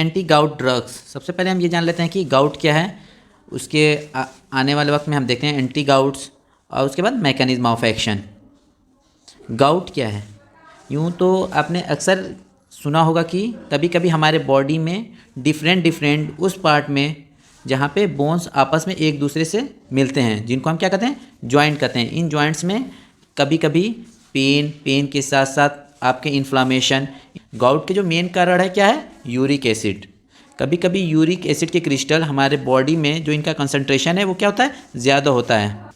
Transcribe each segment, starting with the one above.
Anti gout drugs. सबसे पहले हम ये जान लेते हैं कि गाउट क्या है, उसके आने वाले वक्त में हम देखते हैं एंटी गाउट्स और उसके बाद मैकेनिज्म ऑफ एक्शन। गाउट क्या है? यूँ तो आपने अक्सर सुना होगा कि कभी कभी हमारे बॉडी में डिफरेंट उस पार्ट में जहाँ पे बोन्स आपस में एक दूसरे से मिलते हैं, जिनको हम क्या कहते हैं, जॉइंट कहते हैं। इन जॉइंट्स में कभी कभी पेन के साथ साथ आपके इन्फ्लामेशन। गाउट के जो मेन कारण है क्या है, यूरिक एसिड। कभी कभी यूरिक एसिड के क्रिस्टल हमारे बॉडी में जो इनका कंसंट्रेशन है वो क्या होता है, ज़्यादा होता है।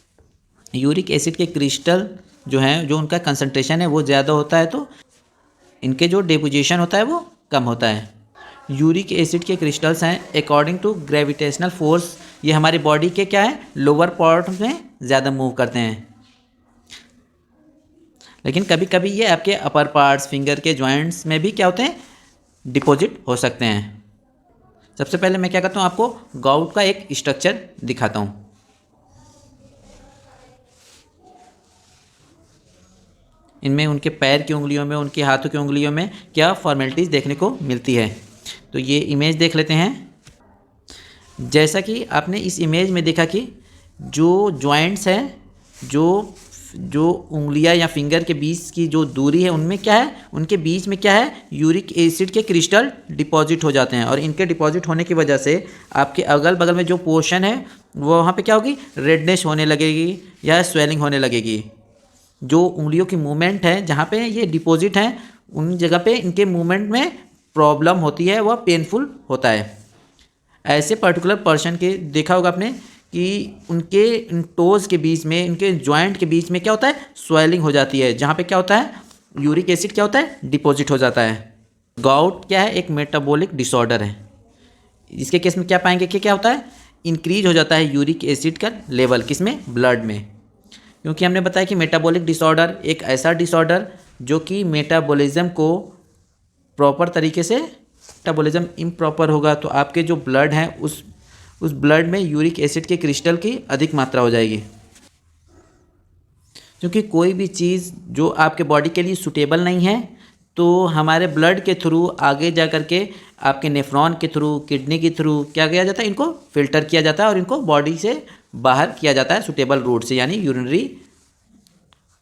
यूरिक एसिड के क्रिस्टल जो हैं, जो उनका कंसंट्रेशन है वो ज़्यादा होता है, तो इनके जो डिपोजिशन होता है वो कम होता है। यूरिक एसिड के क्रिस्टल्स हैं अकॉर्डिंग टू ग्रेविटेशनल फोर्स, ये हमारी बॉडी के क्या है, लोअर पार्ट में ज़्यादा मूव करते हैं। लेकिन कभी कभी ये आपके अपर पार्ट्स, फिंगर के जॉइंट्स में भी क्या होते हैं, डिपॉजिट हो सकते हैं। सबसे पहले मैं क्या करता हूँ, आपको गाउट का एक स्ट्रक्चर दिखाता हूँ। इनमें उनके पैर की उंगलियों में, उनके हाथों की उंगलियों में क्या फॉर्मेलिटीज़ देखने को मिलती है। तो ये इमेज देख लेते हैं। जैसा कि आपने इस इमेज में देखा कि जो जॉइंट्स हैं, जो उंगलियां या फिंगर के बीच की जो दूरी है, उनमें क्या है, उनके बीच में क्या है, यूरिक एसिड के क्रिस्टल डिपॉजिट हो जाते हैं। और इनके डिपॉजिट होने की वजह से आपके अगल बगल में जो पोर्शन है वो वहाँ पे क्या होगी, रेडनेस होने लगेगी या स्वेलिंग होने लगेगी। जो उंगलियों की मूवमेंट है, जहाँ पे ये डिपॉजिट हैं, उन जगह पे इनके मूवमेंट में प्रॉब्लम होती है, वह पेनफुल होता है। ऐसे पर्टिकुलर पर्सन के देखा होगा आपने कि उनके इन टोज़ के बीच में, इनके जॉइंट के बीच में क्या होता है, स्वेलिंग हो जाती है, जहाँ पे क्या होता है, यूरिक एसिड क्या होता है, डिपॉजिट हो जाता है। गाउट क्या है, एक मेटाबॉलिक डिसऑर्डर है। इसके केस में क्या पाएंगे कि क्या होता है, इंक्रीज हो जाता है यूरिक एसिड का लेवल, किसमें, ब्लड में। क्योंकि हमने बताया कि मेटाबॉलिक डिसऑर्डर एक ऐसा डिसऑर्डर जो कि मेटाबॉलिज्म को प्रॉपर तरीके से, मेटाबॉलिज्म इम्प्रॉपर होगा तो आपके जो ब्लड हैं उस ब्लड में यूरिक एसिड के क्रिस्टल की अधिक मात्रा हो जाएगी। क्योंकि कोई भी चीज़ जो आपके बॉडी के लिए सूटेबल नहीं है, तो हमारे ब्लड के थ्रू आगे जा कर के आपके नेफ्रॉन के थ्रू, किडनी के थ्रू क्या किया जाता है, इनको फिल्टर किया जाता है और इनको बॉडी से बाहर किया जाता है सूटेबल रूट से, यानी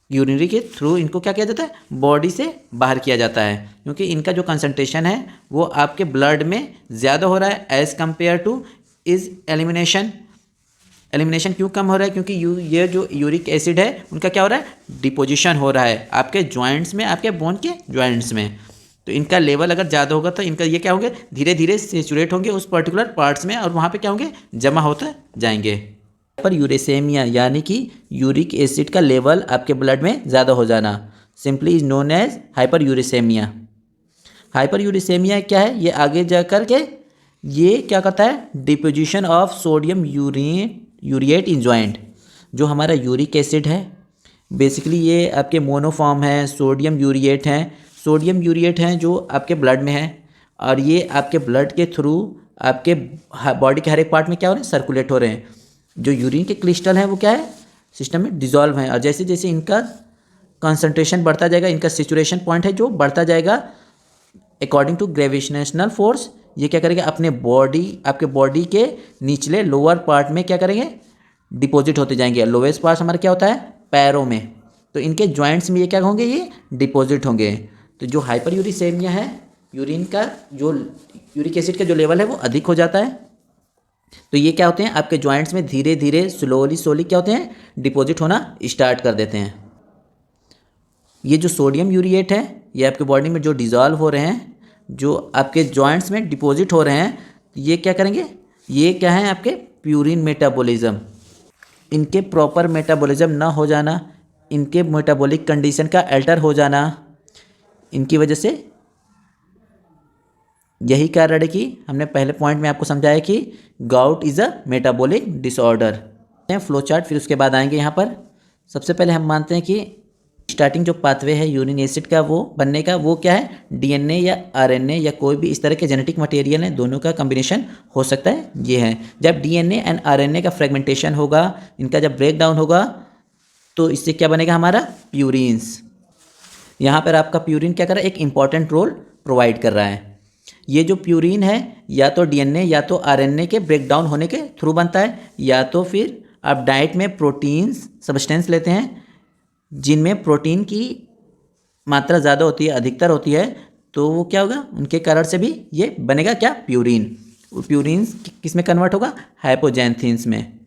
यूरिनरी के थ्रू इनको क्या किया जाता है, बॉडी से बाहर किया जाता है। क्योंकि इनका जो कंसंट्रेशन है वो आपके ब्लड में ज़्यादा हो रहा है as compare two is elimination क्यों कम हो रहा है, क्योंकि ये जो यूरिक एसिड है उनका क्या हो रहा है, डिपोजिशन हो रहा है आपके जॉइंट्स में, आपके बोन के जॉइंट्स में। तो इनका लेवल अगर ज़्यादा होगा तो इनका ये क्या होंगे, धीरे धीरे सेचुरेट होंगे उस पर्टिकुलर पार्ट्स में और वहाँ पे क्या होंगे, जमा होते जाएंगे। पर यूरेसेमिया यानी कि यूरिक एसिड का लेवल आपके ब्लड में ज़्यादा हो जाना, simply is known as hyperuricaemia. Hyperuricaemia क्या है, ये आगे जा कर के ये क्या करता है, deposition of sodium urate in joint. जो हमारा यूरिक एसिड है बेसिकली ये आपके मोनोफॉर्म है, सोडियम यूरिएट हैं जो आपके ब्लड में है, और ये आपके ब्लड के थ्रू आपके बॉडी के हर एक पार्ट में क्या हो रहे हैं, सर्कुलेट हो रहे हैं। जो यूरिन के क्रिस्टल हैं वो क्या है, सिस्टम में डिजॉल्व हैं, और जैसे जैसे इनका कंसंट्रेशन बढ़ता जाएगा, इनका सेचुरेशन पॉइंट है जो बढ़ता जाएगा अकॉर्डिंग टू ग्रेविटेशनल फोर्स, ये क्या करेंगे, अपने आपके बॉडी के निचले लोअर पार्ट में क्या करेंगे, डिपॉजिट होते जाएंगे। लोवेस्ट पार्ट हमारा क्या होता है, पैरों में, तो इनके जॉइंट्स में ये क्या होंगे, ये डिपॉजिट होंगे। तो जो हाइपर यूरिसेमिया है, यूरिन का जो यूरिक एसिड का जो लेवल है वो अधिक हो जाता है, तो ये क्या होते हैं, आपके जॉइंट्स में धीरे धीरे स्लोली क्या होते हैं, डिपॉजिट होना स्टार्ट कर देते हैं। ये जो सोडियम यूरिएट है ये आपके बॉडी में जो डिज़ोल्व हो रहे हैं, जो आपके जॉइंट्स में डिपॉजिट हो रहे हैं, ये क्या करेंगे, ये क्या है, आपके प्यूरिन मेटाबॉलिज्म। इनके प्रॉपर मेटाबॉलिज्म ना हो जाना, इनके मेटाबॉलिक कंडीशन का अल्टर हो जाना, इनकी वजह से यही कारण है कि हमने पहले पॉइंट में आपको समझाया कि gout is a metabolic disorder. Flow chart फिर उसके बाद आएंगे। यहाँ पर सबसे पहले हम मानते हैं कि स्टार्टिंग जो पाथवे है यूरिन एसिड का वो बनने का, वो क्या है, डीएनए या आरएनए या कोई भी इस तरह के जेनेटिक मटेरियल है, दोनों का कॉम्बिनेशन हो सकता है। ये है जब डीएनए एंड आरएनए का फ्रेगमेंटेशन होगा, इनका जब ब्रेक डाउन होगा तो इससे क्या बनेगा, हमारा प्यूरिन्स। यहाँ पर आपका प्यूरिन क्या कर रहा है, एक इंपॉर्टेंट रोल प्रोवाइड कर रहा है। ये जो प्यूरिन है या तो डीएनए या तो आरएनए के ब्रेक डाउन होने के थ्रू बनता है, या तो फिर आप डाइट में प्रोटीन्स सब्सटेंस लेते हैं जिनमें प्रोटीन की मात्रा ज़्यादा होती है, अधिकतर होती है, तो वो क्या होगा, उनके कारण से भी ये बनेगा क्या, प्यूरिन। प्यूरिन किस में कन्वर्ट होगा, हाइपोजैंथीन्स में।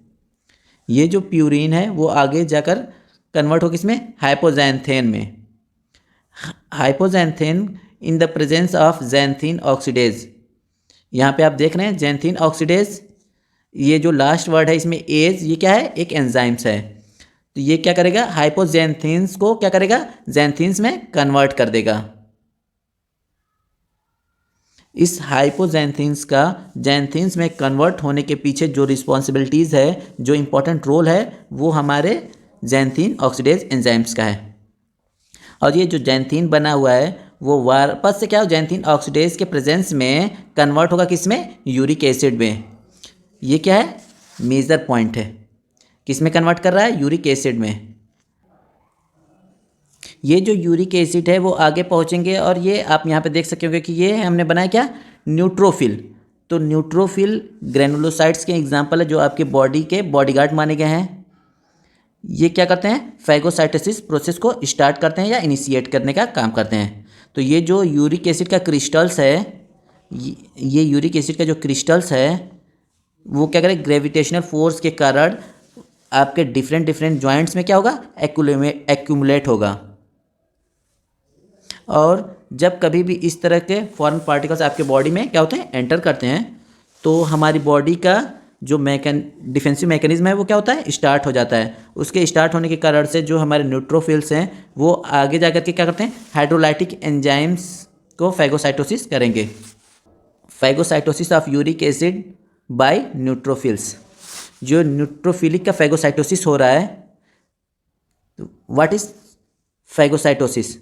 ये जो प्यूरिन है वो आगे जाकर कन्वर्ट हो किसमें, हाइपोजैंथेन में। Hypoxanthine in the presence of xanthine oxidase. यहाँ पे आप देख रहे हैं जैंथीन ऑक्सीडेज, ये जो लास्ट वर्ड है इसमें एज, ये क्या है, एक एंजाइम्स है। तो ये क्या करेगा, हाइपोजैंथीन्स को क्या करेगा, जैंथीन्स में कन्वर्ट कर देगा। इस हाइपोजैंथीन्स का जैंथीन्स में कन्वर्ट होने के पीछे जो रिस्पॉन्सिबिलिटीज़ है, जो इम्पोर्टेंट रोल है, वो हमारे जैंथीन ऑक्सीडेज एंजाइम्स का है। और ये जो जैंथीन बना हुआ है वो वापस से क्या हो, जैंथीन ऑक्सीडेज के प्रेजेंस में कन्वर्ट होगा किसमें, यूरिक एसिड में। ये क्या है, मेजर पॉइंट है, किस में कन्वर्ट कर रहा है, यूरिक एसिड में। ये जो यूरिक एसिड है वो आगे पहुंचेंगे, और ये आप यहाँ पे देख सकते होंगे कि ये हमने बनाया क्या, न्यूट्रोफिल। तो न्यूट्रोफिल ग्रेनुलोसाइट्स के एग्जाम्पल है जो आपके बॉडी के बॉडीगार्ड माने गए हैं। ये क्या करते हैं, फैगोसाइटोसिस प्रोसेस को स्टार्ट करते हैं या इनिशिएट करने का काम करते हैं। तो ये जो यूरिक एसिड का क्रिस्टल्स है, ये यूरिक एसिड का जो क्रिस्टल्स है वो क्या करें, ग्रेविटेशनल फोर्स के कारण आपके डिफरेंट जॉइंट्स में क्या होगा, एक्यूमुलेट होगा। और जब कभी भी इस तरह के फॉरेन पार्टिकल्स आपके बॉडी में क्या होते हैं, एंटर करते हैं, तो हमारी बॉडी का जो डिफेंसिव मैकेनिज्म है वो क्या होता है, स्टार्ट हो जाता है। उसके स्टार्ट होने के कारण से जो हमारे न्यूट्रोफिल्स हैं वो आगे जाकर के क्या करते हैं, हाइड्रोलाइटिक एंजाइम्स को फैगोसाइटोसिस करेंगे। Phagocytosis of uric acid by neutrophils. जो न्यूट्रोफिलिक का फैगोसाइटोसिस हो रहा है, व्हाट इज फैगोसाइटोसिस।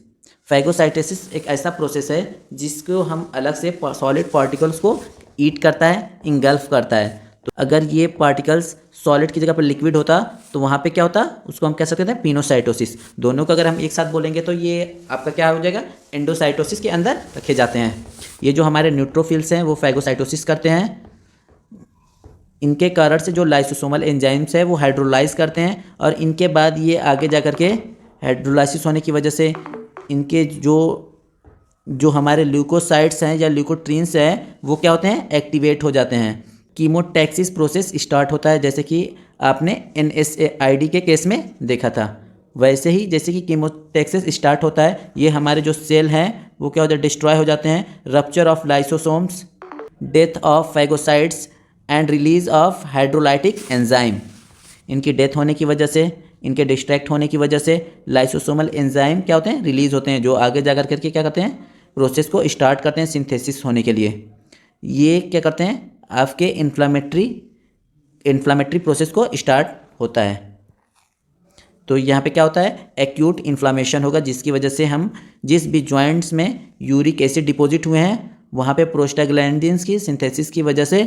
फैगोसाइटोसिस एक ऐसा प्रोसेस है जिसको हम अलग से सॉलिड पार्टिकल्स को ईट करता है, इंगल्फ करता है। तो अगर ये पार्टिकल्स सॉलिड की जगह पर लिक्विड होता तो वहाँ पे क्या होता, उसको हम कह सकते हैं पिनोसाइटोसिस। दोनों को अगर हम एक साथ बोलेंगे तो ये आपका क्या हो जाएगा, एंडोसाइटोसिस के अंदर रखे जाते हैं। ये जो हमारे न्यूट्रोफिल्स हैं वो फैगोसाइटोसिस करते हैं। इनके कारण से जो लाइसोसोमल एंजाइम्स है वो हाइड्रोलाइज करते हैं, और इनके बाद ये आगे जा कर के हाइड्रोलाइसिस होने की वजह से इनके जो हमारे ल्यूकोसाइट्स हैं या ल्यूकोट्रीन्स हैं वो क्या होते हैं, एक्टिवेट हो जाते हैं। कीमोटैक्सिस प्रोसेस स्टार्ट होता है, जैसे कि आपने NSAID के केस में देखा था। वैसे ही जैसे कि कीमोटैक्सिस स्टार्ट होता है, ये हमारे जो सेल हैं वो क्या होता है, डिस्ट्रॉय हो जाते हैं। Rupture of lysosomes, death of phagocytes and release of hydrolytic enzyme. इनकी डेथ होने की वजह से, इनके डिस्ट्रैक्ट होने की वजह से लाइसोसोमल एंजाइम क्या होते हैं, रिलीज होते हैं, जो आगे जाकर करके क्या करते हैं, प्रोसेस को स्टार्ट करते हैं सिंथेसिस होने के लिए। ये क्या करते हैं, आपके इन्फ्लामेटरी प्रोसेस को स्टार्ट होता है। तो यहाँ पे क्या होता है, एक्यूट इन्फ्लामेशन होगा, जिसकी वजह से हम जिस भी जॉइंट्स में यूरिक एसिड डिपॉजिट हुए हैं वहाँ पे प्रोस्टाग्लैंडिन्स की सिंथेसिस की वजह से,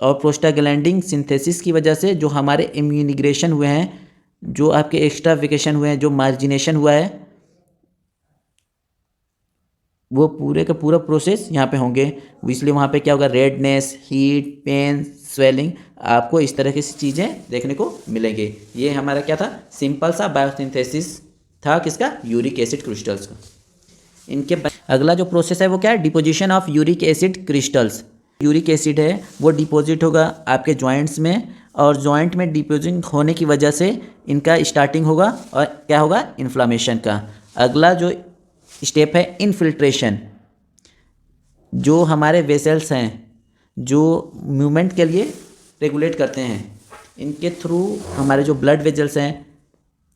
और प्रोस्टाग्लैंडिन सिंथेसिस की वजह से जो हमारे इम्यूनिग्रेशन हुए हैं, जो आपके एक्स्ट्राफिकेशन हुए हैं, जो मार्जिनेशन हुआ है, वो पूरे का पूरा प्रोसेस यहाँ पे होंगे। इसलिए वहाँ पे क्या होगा, रेडनेस, हीट, पेन, स्वेलिंग, आपको इस तरह की चीज़ें देखने को मिलेंगे। ये हमारा क्या था, सिंपल सा बायोसिंथेसिस था, किसका, यूरिक एसिड क्रिस्टल्स का। इनके अगला जो प्रोसेस है वो क्या है, deposition of uric acid crystals. Uric acid है वो डिपॉजिट होगा आपके जॉइंट्स में, और जॉइंट में डिपॉजिट होने की वजह से इनका स्टार्टिंग होगा और क्या होगा, इन्फ्लामेशन का। अगला जो स्टेप है इनफिल्ट्रेशन। जो हमारे वेसल्स हैं जो मूवमेंट के लिए रेगुलेट करते हैं, इनके थ्रू हमारे जो ब्लड वेजल्स हैं,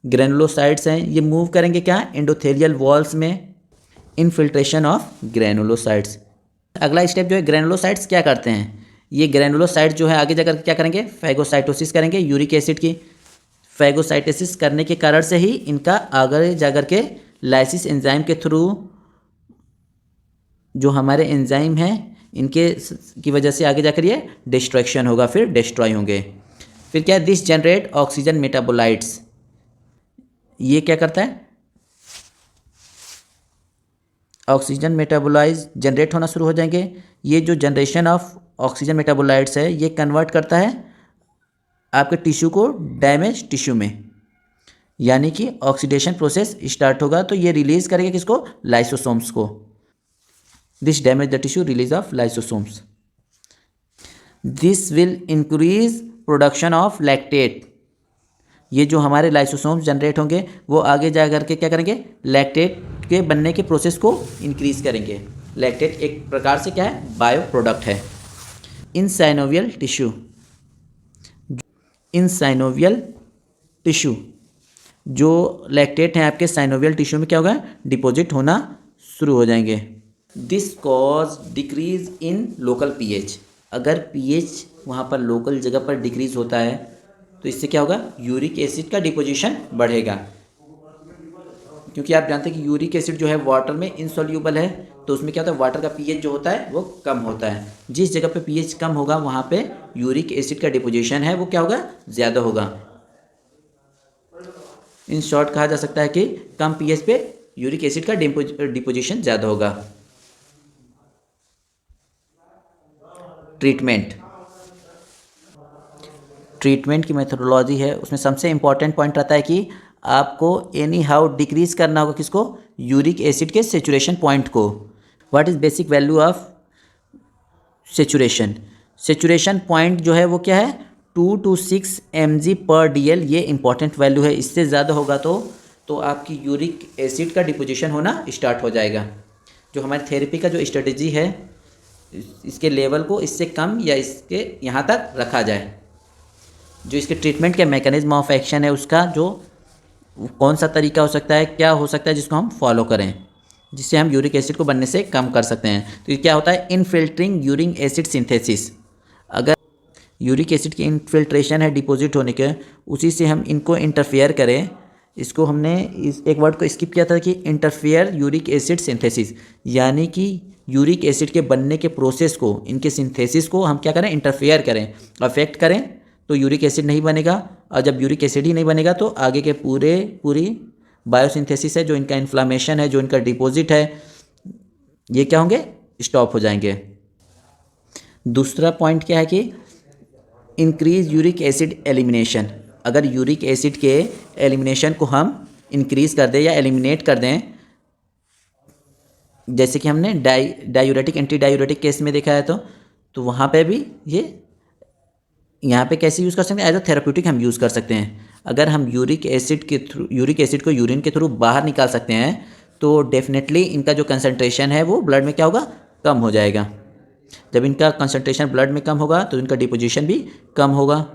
ग्रेनुलोसाइट्स हैं, ये मूव करेंगे क्या, एंडोथेलियल वॉल्स में। Infiltration of granulocytes. अगला स्टेप जो है, ग्रेनुलोसाइट्स क्या करते हैं, ये ग्रेनुलोसाइट्स जो है आगे जाकर क्या करेंगे, फैगोसाइटोसिस करेंगे यूरिक एसिड की। फैगोसाइटोसिस करने के कारण से ही इनका आगे जाकर के लाइसिस एंजाइम के थ्रू जो हमारे एंजाइम हैं इनके की वजह से आगे जाकर ये डिस्ट्रैक्शन होगा, फिर डिस्ट्रॉय होंगे। फिर क्या, दिस जनरेट ऑक्सीजन मेटाबोलाइट्स। ये क्या करता है, ऑक्सीजन मेटाबोलाइज जनरेट होना शुरू हो जाएंगे। ये जो जनरेशन ऑफ ऑक्सीजन मेटाबोलाइट्स है, ये कन्वर्ट करता है आपके टिश्यू को डैमेज टिश्यू में, यानी कि ऑक्सीडेशन प्रोसेस स्टार्ट होगा तो ये रिलीज करेगा किसको, लाइसोसोम्स को। This damage the tissue, release of lysosomes. This will increase production of lactate. ये जो हमारे लाइसोसोम्स जनरेट होंगे वो आगे जा करके क्या करेंगे, लैक्टेट के बनने के प्रोसेस को इंक्रीज करेंगे। लैक्टेट एक प्रकार से क्या है, बायो प्रोडक्ट है। In synovial tissue, in synovial tissue जो लैक्टेट हैं आपके साइनोवियल टिश्यू में क्या होगा, डिपॉजिट होना शुरू हो जाएंगे। This cause decrease in local pH. अगर पीएच वहाँ पर लोकल जगह पर डिक्रीज होता है तो इससे क्या होगा, यूरिक एसिड का डिपोजिशन बढ़ेगा। क्योंकि आप जानते हैं कि यूरिक एसिड जो है वाटर में इनसॉल्यूबल है, तो उसमें क्या होता है, वाटर का पीएच जो होता है वो कम होता है। जिस जगह पे पीएच कम होगा वहाँ पे यूरिक एसिड का डिपोजिशन है वो क्या होगा, ज़्यादा होगा। इन शॉर्ट कहा जा सकता है कि कम पीएच पे यूरिक एसिड का डिपोजिशन ज़्यादा होगा। ट्रीटमेंट की मेथोडोलॉजी है, उसमें सबसे इंपॉर्टेंट पॉइंट रहता है कि आपको एनी हाउ डिक्रीज करना होगा किसको, यूरिक एसिड के सेचुरेशन पॉइंट को। What is basic value of saturation? Saturation point जो है वो क्या है, 2 to 6 mg/dl, ये इंपॉर्टेंट वैल्यू है। इससे ज़्यादा होगा तो आपकी यूरिक एसिड का डिपोजिशन होना स्टार्ट हो जाएगा। जो हमारी थेरेपी का जो स्ट्रेटजी है, इसके लेवल को इससे कम या इसके यहाँ तक रखा जाए। जो इसके ट्रीटमेंट के मैकेनिज्म ऑफ एक्शन है, उसका जो कौन सा तरीका हो सकता है, क्या हो सकता है जिसको हम फॉलो करें, जिससे हम यूरिक एसिड को बनने से कम कर सकते हैं। तो ये क्या होता है, इनफिल्टरिंग यूरिक एसिड सिंथेसिस। अगर यूरिक एसिड की इनफिल्ट्रेशन है डिपॉजिट होने के, उसी से हम इनको इंटरफेयर करें, इसको हमने इस एक वर्ड को स्किप किया था कि इंटरफेयर यूरिक एसिड सिंथेसिस, यानी कि यूरिक एसिड के बनने के प्रोसेस को, इनके सिंथेसिस को हम क्या करें, इंटरफेयर करें, अफेक्ट करें, तो यूरिक एसिड नहीं बनेगा। और जब यूरिक एसिड ही नहीं बनेगा तो आगे के पूरी बायोसिंथेसिस है, जो इनका इन्फ्लामेशन है, जो इनका डिपॉजिट है, ये क्या होंगे, स्टॉप हो जाएंगे। दूसरा पॉइंट क्या है कि इंक्रीज यूरिक एसिड एलिमिनेशन। अगर यूरिक एसिड के एलिमिनेशन को हम इंक्रीज कर दें या एलिमिनेट कर दें, जैसे कि हमने डायूरेटिक एंटी डायूरेटिक केस में देखा है, तो वहाँ पे भी ये यहाँ पे कैसे यूज़ कर सकते हैं, एज अ थेराप्यूटिक हम यूज़ कर सकते हैं। अगर हम यूरिक एसिड को यूरिन के थ्रू बाहर निकाल सकते हैं तो डेफिनेटली इनका जो कंसंट्रेशन है वो ब्लड में क्या होगा, कम हो जाएगा। जब इनका कंसंट्रेशन ब्लड में कम होगा तो इनका डिपोजिशन भी कम होगा।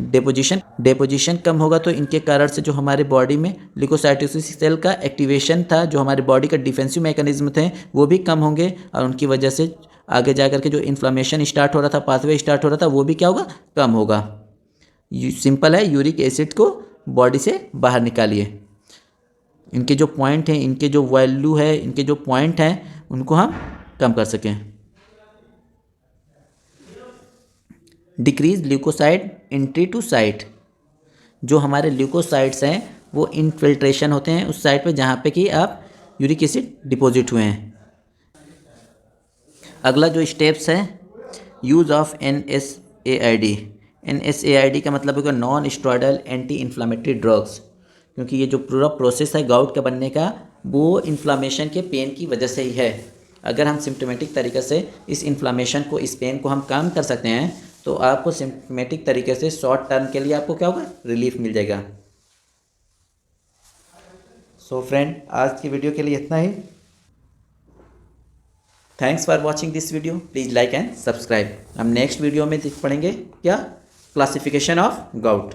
डिपोजिशन कम होगा तो इनके कारण से जो हमारे बॉडी में ल्यूकोसाइटोसिस सेल का एक्टिवेशन था, जो हमारे बॉडी का डिफेंसिव मैकेनिज्म थे, वो भी कम होंगे। और उनकी वजह से आगे जा कर के जो इन्फ्लामेशन स्टार्ट हो रहा था, पाथवे स्टार्ट हो रहा था, वो भी क्या होगा, कम होगा। सिंपल है, यूरिक एसिड को बॉडी से बाहर निकालिए। इनके जो पॉइंट हैं, इनके जो वैल्यू है, इनके जो पॉइंट हैं, उनको हम कम कर सकें। Decrease leucocyte entry to site. जो हमारे ल्यूकोसाइड्स हैं वो इनफिल्ट्रेशन होते हैं उस साइट पे जहाँ पे कि आप यूरिक एसिड डिपॉजिट हुए हैं। अगला जो स्टेप्स है, यूज़ ऑफ NSAID। NSAID का मतलब होगा non steroidal anti inflammatory drugs, क्योंकि ये जो पूरा प्रोसेस है गाउट का बनने का, वो इन्फ्लामेशन के पेन की वजह से ही है। अगर हम सिम्टोमेटिक तरीके से इस इन्फ्लामेशन को, इस पेन को हम कम कर सकते हैं तो आपको सिम्टोमेटिक तरीके से शॉर्ट टर्म के लिए आपको क्या होगा, रिलीफ मिल जाएगा। सो फ्रेंड, आज की वीडियो के लिए इतना ही। Thanks for watching this video, please like and subscribe. हम नेक्स्ट वीडियो में पढ़ेंगे क्या, क्लासिफिकेशन ऑफ गाउट।